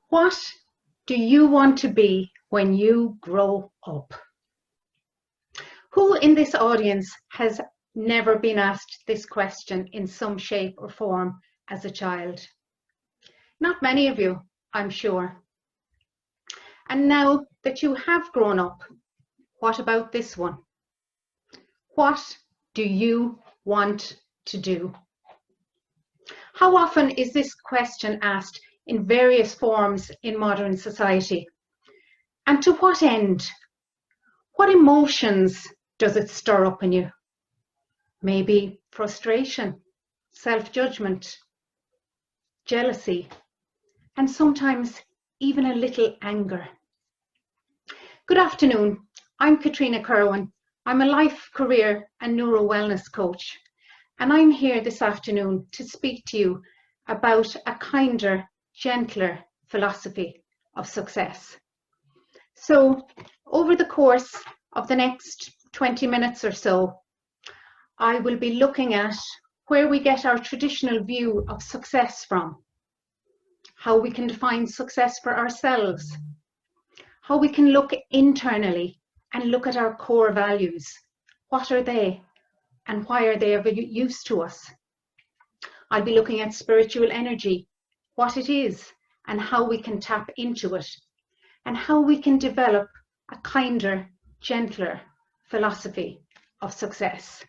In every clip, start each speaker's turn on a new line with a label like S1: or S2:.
S1: What do you want to be when you grow up? Who in this audience has never been asked this question in some shape or form as a child? Not many of you, I'm sure. And now that you have grown up, what about this one? What do you want to do? How often is this question asked in various forms in modern society? And to what end? What emotions does it stir up in you? Maybe frustration, self-judgment, jealousy, and sometimes even a little anger. Good afternoon, I'm Catriona Kirwan. I'm a life, career and neuro wellness coach, and I'm here this afternoon to speak to you about a kinder, gentler philosophy of success. So over the course of the next 20 minutes or so, I will be looking at where we get our traditional view of success from, how we can define success for ourselves, how we can look internally and look at our core values. What are they and why are they of use to us? I'll be looking at spiritual energy, what it is and how we can tap into it, and how we can develop a kinder, gentler philosophy of success.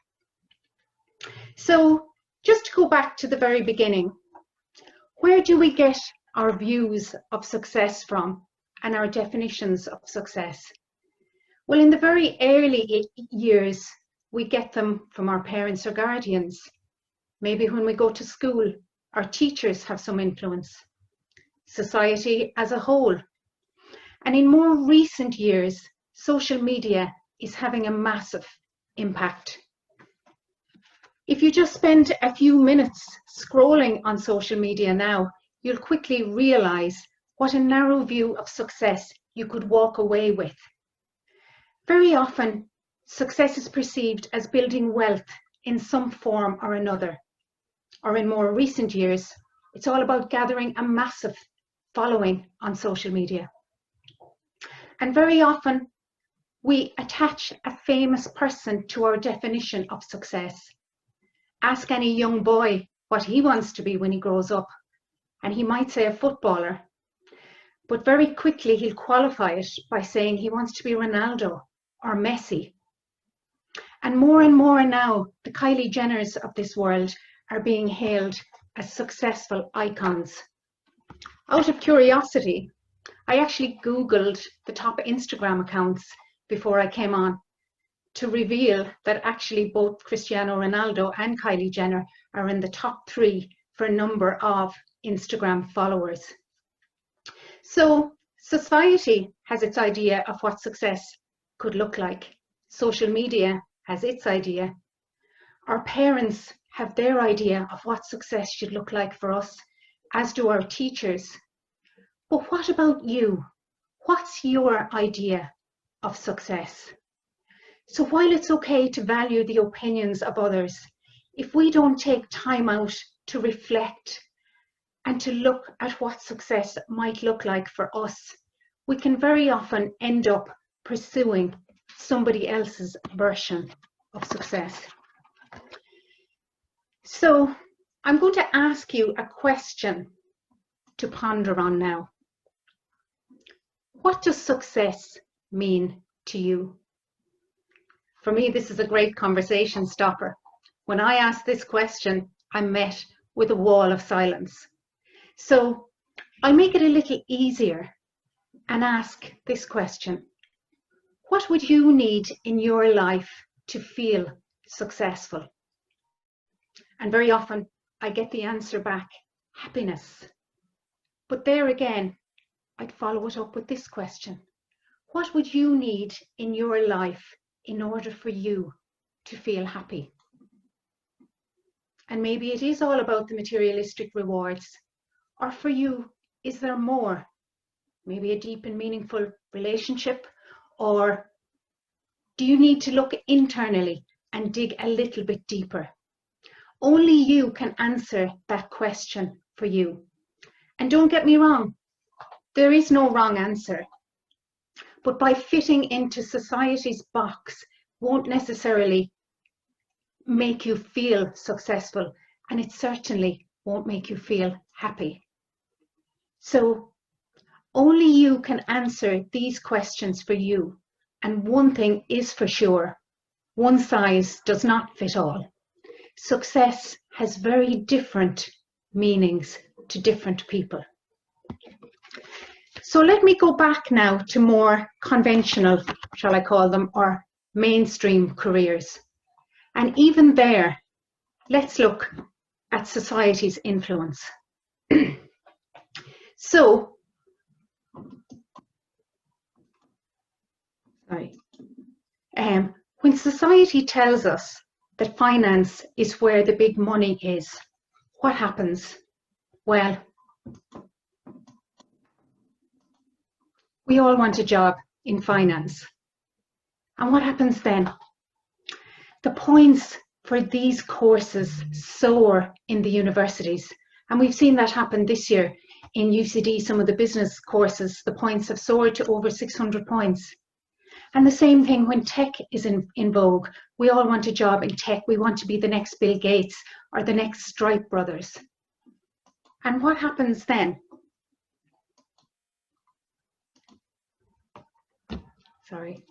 S1: So just to go back to the very beginning, where do we get our views of success from and our definitions of success? Well, in the very early years, we get them from our parents or guardians. Maybe when we go to school, our teachers have some influence, society as a whole. And in more recent years, social media is having a massive impact. If you just spend a few minutes scrolling on social media now, you'll quickly realize what a narrow view of success you could walk away with. Very often, success is perceived as building wealth in some form or another. Or in more recent years, it's all about gathering a massive following on social media. And very often, we attach a famous person to our definition of success. Ask any young boy what he wants to be when he grows up, and he might say a footballer. But very quickly, he'll qualify it by saying he wants to be Ronaldo or Messi. And more now, the Kylie Jenners of this world are being hailed as successful icons. Out of curiosity, I actually Googled the top Instagram accounts before I came on to reveal that actually both Cristiano Ronaldo and Kylie Jenner are in the top 3 for a number of Instagram followers. So society has its idea of what success could look like. Social media has its idea. Our parents have their idea of what success should look like for us, as do our teachers. But what about you? What's your idea of success? So while it's okay to value the opinions of others, if we don't take time out to reflect and to look at what success might look like for us, we can very often end up pursuing somebody else's version of success. So I'm going to ask you a question to ponder on now. What does success mean to you? For me, this is a great conversation stopper. When I ask this question, I'm met with a wall of silence. So I'll make it a little easier and ask this question. What would you need in your life to feel successful? And very often I get the answer back, happiness. But there again, I'd follow it up with this question. What would you need in your life in order for you to feel happy? And maybe it is all about the materialistic rewards. Or for you, is there more? Maybe a deep and meaningful relationship? Or do you need to look internally and dig a little bit deeper? Only you can answer that question for you. And don't get me wrong, There is no wrong answer. But by fitting into society's box won't necessarily make you feel successful, and it certainly won't make you feel happy. So only you can answer these questions for you. And one thing is for sure, one size does not fit all. Success has very different meanings to different people. So let me go back now to more conventional, shall I call them, or mainstream careers. And even there, let's look at society's influence. So, when society tells us that finance is where the big money is, what happens? Well, we all want a job in finance. And what happens then? The points for these courses soar in the universities. And we've seen that happen this year in UCD, some of the business courses, the points have soared to over 600 points. And the same thing when tech is in vogue. We all want a job in tech. We want to be the next Bill Gates or the next Stripe brothers. And what happens then? Sorry.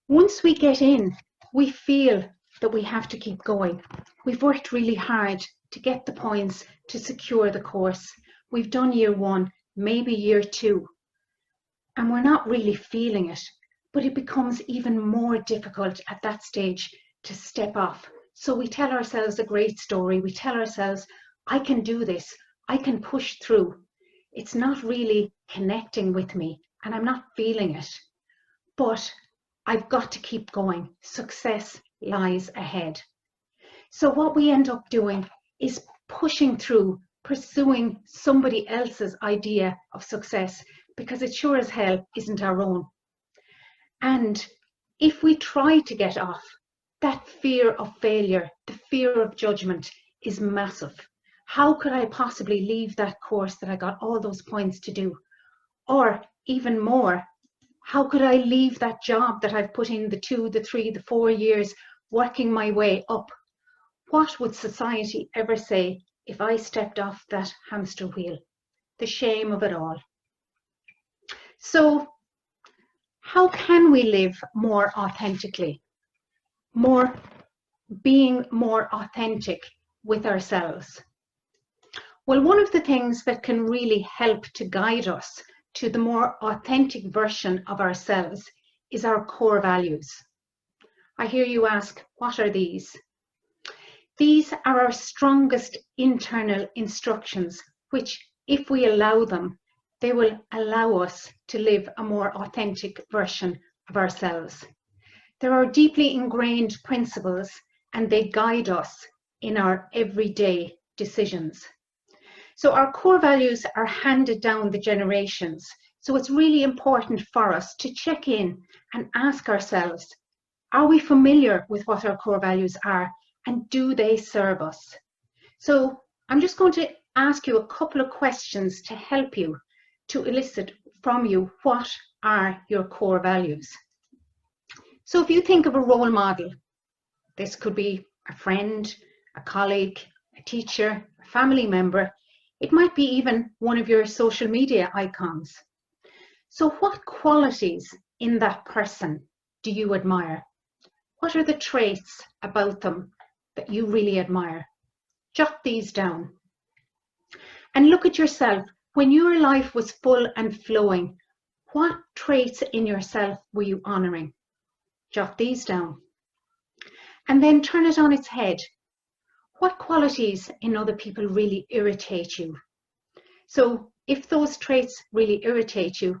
S1: Once we get in, we feel that we have to keep going. We've worked really hard to get the points to secure the course. We've done year one, maybe year two, and we're not really feeling it, but it becomes even more difficult at that stage to step off. So we tell ourselves a great story. We tell ourselves, I can do this. I can push through. It's not really connecting with me and I'm not feeling it, but I've got to keep going. Success lies ahead. So what we end up doing is pushing through, pursuing somebody else's idea of success, because it sure as hell isn't our own. And if we try to get off, that fear of failure, the fear of judgment is massive. How could I possibly leave that course that I got all those points to do? Or even more, how could I leave that job that I've put in the 2, the 3, the 4 years working my way up? What would society ever say if I stepped off that hamster wheel? The shame of it all. So how can we live more authentically? Being more authentic with ourselves? Well, one of the things that can really help to guide us to the more authentic version of ourselves is our core values. I hear you ask, what are these? These are our strongest internal instructions, which, if we allow them, they will allow us to live a more authentic version of ourselves. There are deeply ingrained principles and they guide us in our everyday decisions. So our core values are handed down the generations. So it's really important for us to check in and ask ourselves, are we familiar with what our core values are and do they serve us? So I'm just going to ask you a couple of questions to help you to elicit from you what are your core values. So if you think of a role model, this could be a friend, a colleague, a teacher, a family member. It might be even one of your social media icons. So what qualities in that person do you admire? What are the traits about them that you really admire? Jot these down. And look at yourself. When your life was full and flowing, what traits in yourself were you honoring? Jot these down. And then turn it on its head. What qualities in other people really irritate you? So if those traits really irritate you,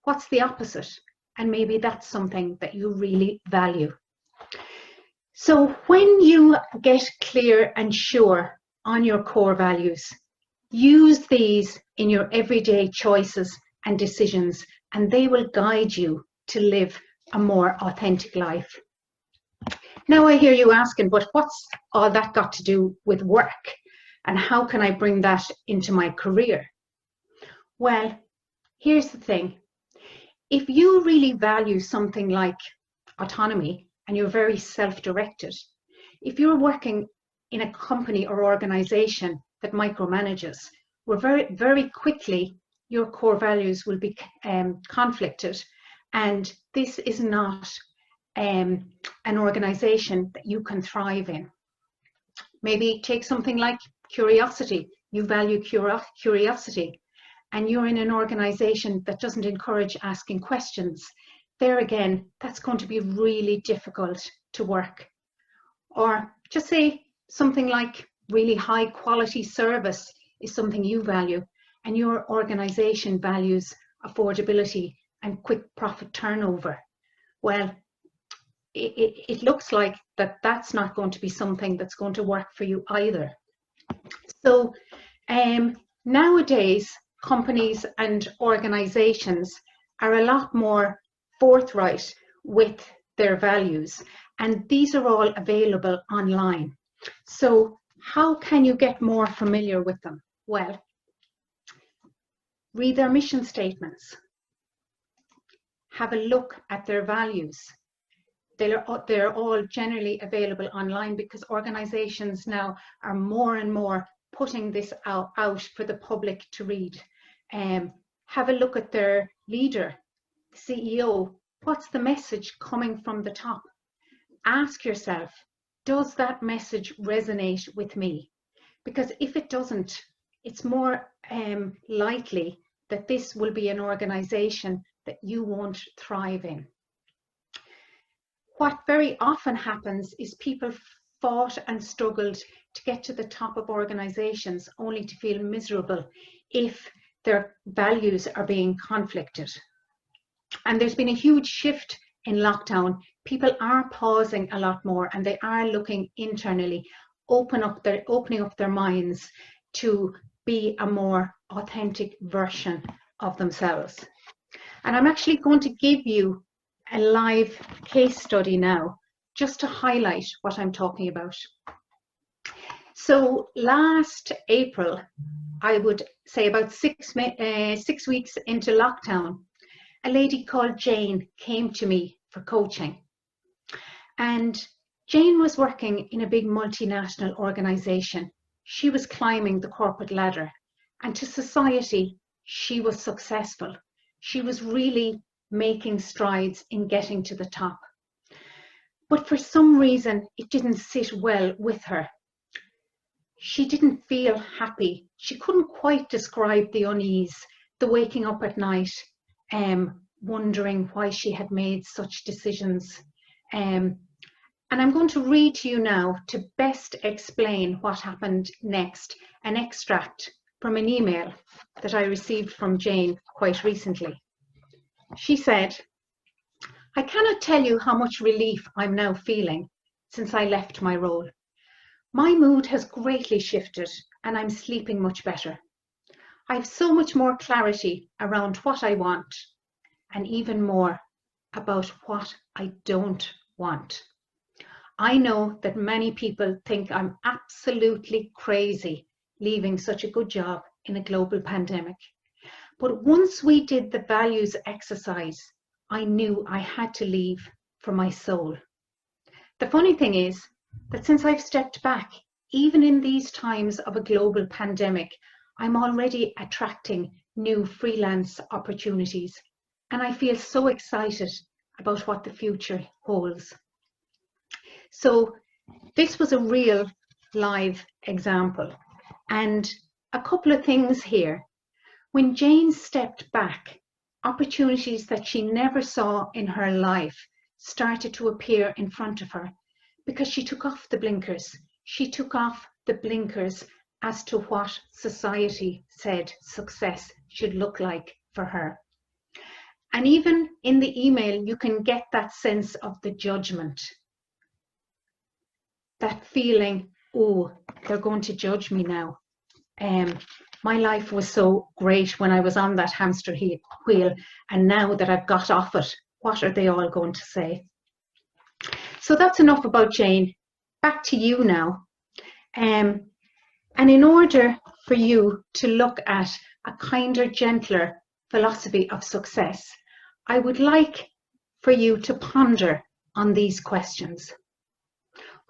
S1: what's the opposite? And maybe that's something that you really value. So when you get clear and sure on your core values, use these in your everyday choices and decisions, and they will guide you to live a more authentic life. Now I hear you asking, but what's all that got to do with work? And how can I bring that into my career? Well, here's the thing. If you really value something like autonomy and you're very self-directed, if you're working in a company or organization that micromanages, very quickly your core values will be conflicted, and this is not an organization that you can thrive in. Maybe take something like curiosity. You value curiosity, and you're in an organization that doesn't encourage asking questions. There again, that's going to be really difficult to work. Or just say something like really high quality service is something you value, and your organization values affordability and quick profit turnover. Well, it looks like that's not going to be something that's going to work for you either. So nowadays, companies and organizations are a lot more forthright with their values, and these are all available online. So how can you get more familiar with them? Well, read their mission statements, have a look at their values. They're all generally available online because organizations now are more and more putting this out for the public to read. Have a look at their leader, the CEO. What's the message coming from the top? Ask yourself, does that message resonate with me? Because if it doesn't, it's more likely that this will be an organization that you won't thrive in. What very often happens is people fought and struggled to get to the top of organizations only to feel miserable if their values are being conflicted. And there's been a huge shift in lockdown. People are pausing a lot more, and they are looking internally, opening up their minds to be a more authentic version of themselves. And I'm actually going to give you a live case study now, just to highlight what I'm talking about. So last April, I would say about 6 weeks into lockdown, a lady called Jane came to me for coaching. And Jane was working in a big multinational organization. She was climbing the corporate ladder, and to society, she was successful. She was really making strides in getting to the top. But for some reason, it didn't sit well with her. She didn't feel happy. She couldn't quite describe the unease, the waking up at night, wondering why she had made such decisions. And I'm going to read to you now to best explain what happened next, an extract from an email that I received from Jane quite recently. She said, "I cannot tell you how much relief I'm now feeling since I left my role. My mood has greatly shifted and I'm sleeping much better. I have so much more clarity around what I want and even more about what I don't want. I know that many people think I'm absolutely crazy leaving such a good job in a global pandemic. But once we did the values exercise, I knew I had to leave for my soul. The funny thing is that since I've stepped back, even in these times of a global pandemic, I'm already attracting new freelance opportunities, and I feel so excited about what the future holds." So this was a real live example, and a couple of things here. When Jane stepped back, opportunities that she never saw in her life started to appear in front of her because she took off the blinkers. She took off the blinkers as to what society said success should look like for her. And even in the email, you can get that sense of the judgment, that feeling, oh, they're going to judge me now. My life was so great when I was on that hamster wheel, and now that I've got off it, what are they all going to say? So that's enough about Jane. Back to you now. And in order for you to look at a kinder, gentler philosophy of success, I would like for you to ponder on these questions.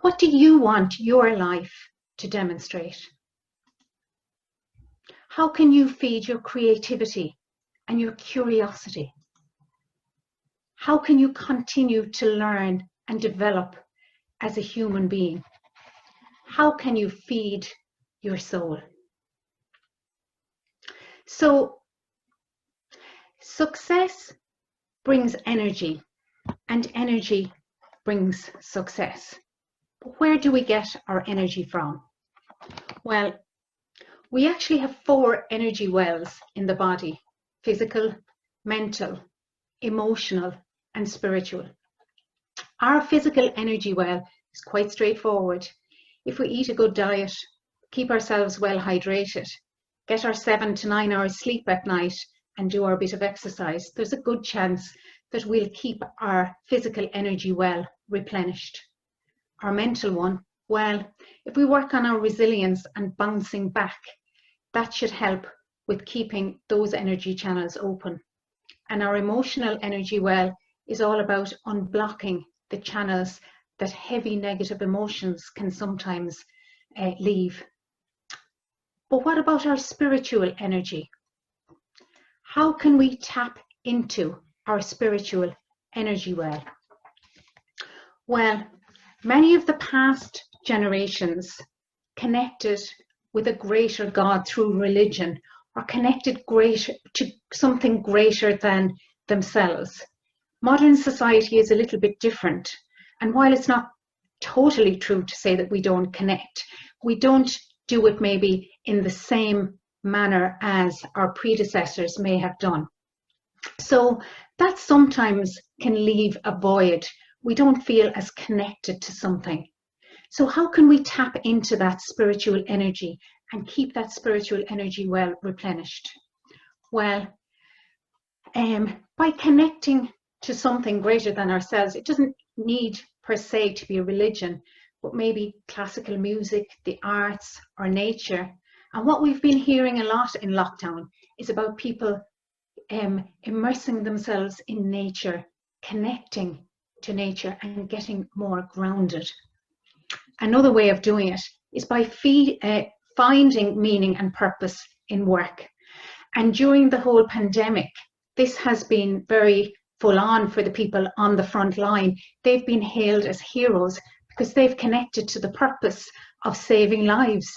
S1: What do you want your life to demonstrate? How can you feed your creativity and your curiosity? How can you continue to learn and develop as a human being? How can you feed your soul? So, success brings energy, and energy brings success. But where do we get our energy from? Well, we actually have 4 energy wells in the body: physical, mental, emotional, and spiritual. Our physical energy well is quite straightforward. If we eat a good diet, keep ourselves well hydrated, get our 7 to 9 hours sleep at night, and do our bit of exercise, there's a good chance that we'll keep our physical energy well replenished. Our mental one, well, if we work on our resilience and bouncing back, that should help with keeping those energy channels open. And our emotional energy well is all about unblocking the channels that heavy negative emotions can sometimes leave. But what about our spiritual energy? How can we tap into our spiritual energy well? Well, many of the past generations connected with a greater God through religion, or connected to something greater than themselves. Modern society is a little bit different, and while it's not totally true to say that we don't connect, we don't do it maybe in the same manner as our predecessors may have done. So that sometimes can leave a void. We don't feel as connected to something. So how can we tap into that spiritual energy and keep that spiritual energy well replenished? Well, by connecting to something greater than ourselves. It doesn't need per se to be a religion, but maybe classical music, the arts, or nature. And what we've been hearing a lot in lockdown is about people immersing themselves in nature, connecting to nature and getting more grounded. Another way of doing it is by finding meaning and purpose in work. And during the whole pandemic, this has been very full on for the people on the front line. They've been hailed as heroes because they've connected to the purpose of saving lives.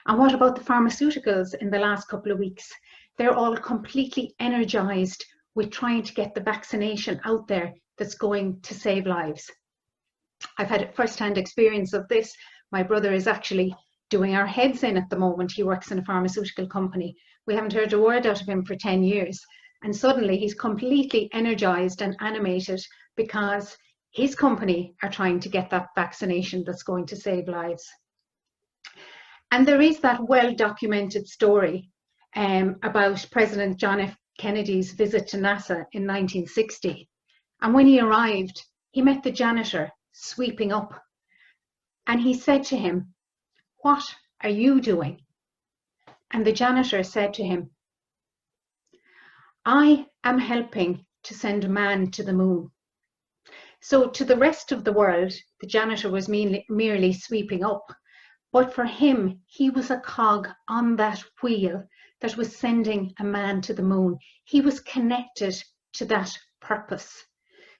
S1: And what about the pharmaceuticals in the last couple of weeks? They're all completely energized with trying to get the vaccination out there that's going to save lives. I've had a first-hand experience of this. My brother is actually doing our heads in at the moment. He works in a pharmaceutical company. We haven't heard a word out of him for 10 years. And suddenly he's completely energized and animated because his company are trying to get that vaccination that's going to save lives. And there is that well-documented story about President John F. Kennedy's visit to NASA in 1960. And when he arrived, he met the janitor sweeping up. And he said to him, "What are you doing?" And the janitor said to him, "I am helping to send a man to the moon." So to the rest of the world, the janitor was merely sweeping up. But for him, he was a cog on that wheel that was sending a man to the moon. He was connected to that purpose.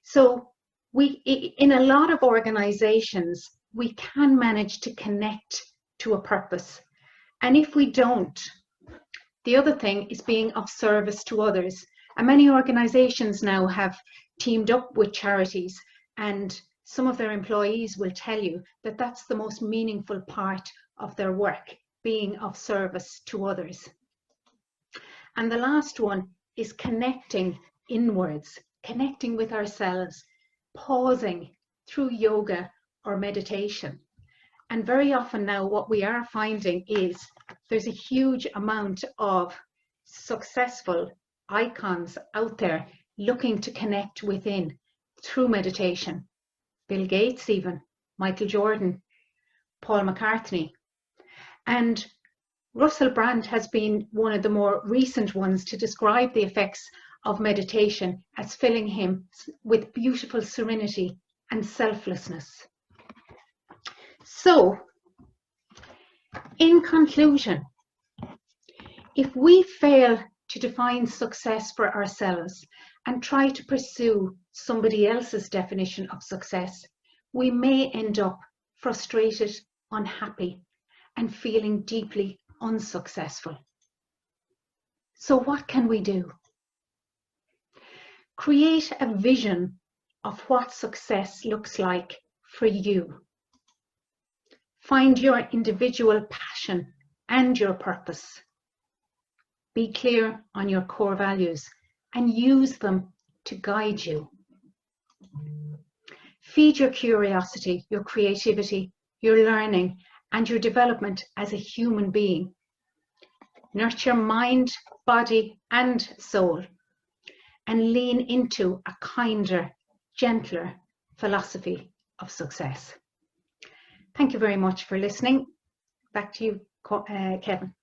S1: So in a lot of organizations, we can manage to connect to a purpose. And if we don't, the other thing is being of service to others. And many organizations now have teamed up with charities, and some of their employees will tell you that that's the most meaningful part of their work, being of service to others. And the last one is connecting inwards, connecting with ourselves, pausing through yoga or meditation. And very often now what we are finding is there's a huge amount of successful icons out there looking to connect within through meditation. Bill Gates even, Michael Jordan, Paul McCartney. And Russell Brand has been one of the more recent ones to describe the effects of meditation as filling him with beautiful serenity and selflessness. So, in conclusion, if we fail to define success for ourselves and try to pursue somebody else's definition of success, we may end up frustrated, unhappy, and feeling deeply unsuccessful. So what can we do? Create a vision of what success looks like for you. Find your individual passion and your purpose. Be clear on your core values and use them to guide you. Feed your curiosity, your creativity, your learning, and your development as a human being. Nurture mind, body, and soul, and lean into a kinder, gentler philosophy of success. Thank you very much for listening. Back to you, Kevin.